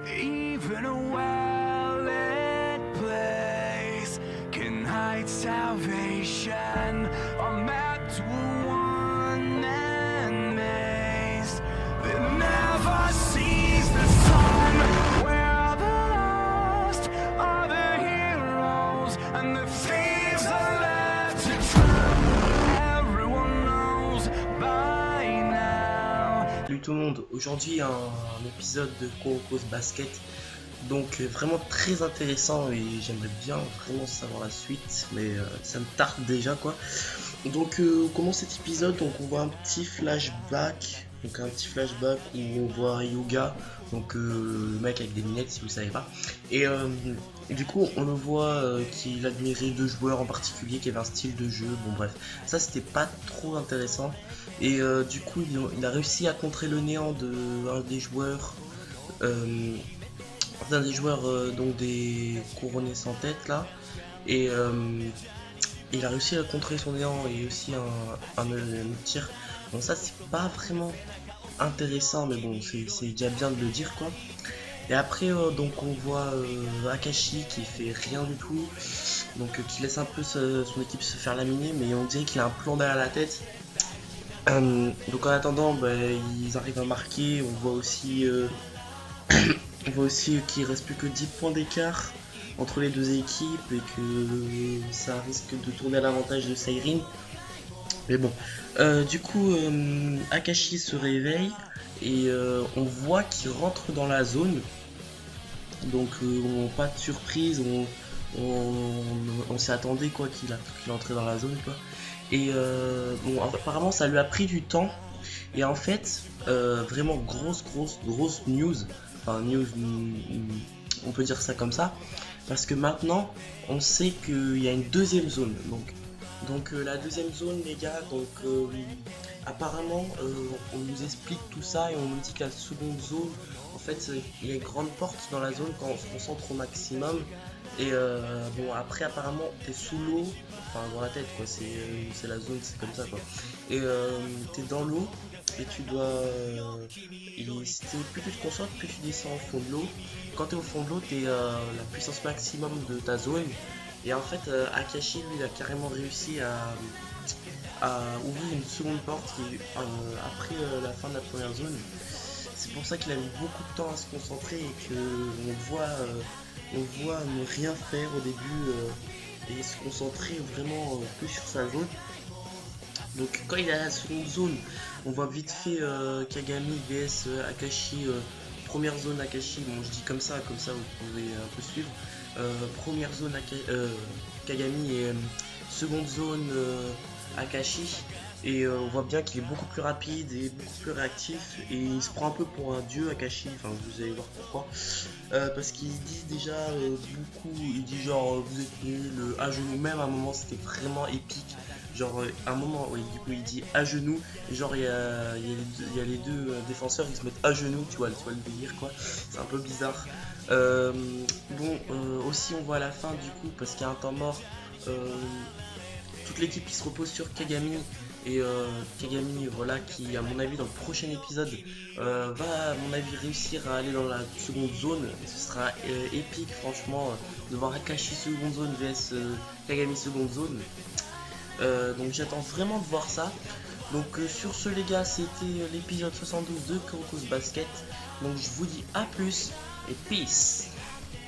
Even a well-lit place can hide salvation. A map to a one-man maze that never sees the sun. Where the lost are the heroes and the thieves are left to drown. Everyone knows by now. Salut tout le monde, aujourd'hui un épisode de Kurokos Basket, donc vraiment très intéressant et j'aimerais bien vraiment savoir la suite, mais ça me tarde déjà quoi. Donc on commence cet épisode, donc on voit un petit flashback, où on voit Yuga, donc le mec avec des lunettes si vous savez pas, et du coup on le voit qu'il admirait deux joueurs en particulier qui avaient un style de jeu, bon bref, ça c'était pas trop intéressant. Et du coup il a réussi à contrer le néant d'un des joueurs, donc des couronnés sans tête là, et il a réussi à contrer son néant et aussi un tir. Bon ça c'est pas vraiment intéressant, mais bon c'est déjà bien de le dire quoi. Et après donc on voit Akashi qui fait rien du tout, donc qui laisse un peu son équipe se faire laminer, mais on dirait qu'il a un plan derrière la tête. Donc en attendant, ils arrivent à marquer. On voit aussi qu'il reste plus que 10 points d'écart entre les deux équipes et que ça risque de tourner à l'avantage de Seirin. Mais bon, du coup Akashi se réveille et on voit qu'il rentre dans la zone. Donc pas de surprise, on s'y attendait quoi qu'il entrait dans la zone quoi. Et bon, apparemment ça lui a pris du temps. Et en fait, vraiment grosse news. Enfin news, on peut dire ça comme ça. Parce que maintenant, on sait qu'il y a une deuxième zone. Donc la deuxième zone les gars, donc apparemment on nous explique tout ça et on nous dit que la seconde zone, en fait il y a une grande porte dans la zone quand on se concentre au maximum. Et bon après apparemment t'es sous l'eau, enfin dans la tête quoi, c'est la zone, c'est comme ça quoi. Et t'es dans l'eau et tu dois, plus tu te concentres, plus tu descends au fond de l'eau. Quand t'es au fond de l'eau, t'es la puissance maximum de ta zone. Et en fait Akashi lui il a carrément réussi à ouvrir une seconde porte qui après la fin de la première zone. C'est pour ça qu'il a mis beaucoup de temps à se concentrer et que on voit ne rien faire au début et se concentrer vraiment plus sur sa zone. Donc quand il est à la seconde zone, on voit vite fait Kagami vs Akashi. Première zone Akashi, bon je dis comme ça vous pouvez un peu suivre. Première zone Kagami et seconde zone Akashi. Et on voit bien qu'il est beaucoup plus rapide et beaucoup plus réactif, et il se prend un peu pour un dieu Akashi, enfin vous allez voir pourquoi. Parce qu'il dit déjà beaucoup, il dit genre vous êtes nul à genoux, même à un moment c'était vraiment épique. Genre à un moment oui, du coup il dit à genoux, et genre il y a les deux défenseurs qui se mettent à genoux, tu vois le délire quoi, c'est un peu bizarre. Aussi on voit à la fin du coup, parce qu'il y a un temps mort, toute l'équipe qui se repose sur Kagami. Et Kagami, voilà, qui à mon avis dans le prochain épisode va à mon avis réussir à aller dans la seconde zone. Et ce sera épique franchement de voir Akashi seconde zone vs Kagami seconde zone. Donc j'attends vraiment de voir ça. Donc sur ce les gars, c'était l'épisode 72 de Kurokos Basket. Donc je vous dis à plus et peace.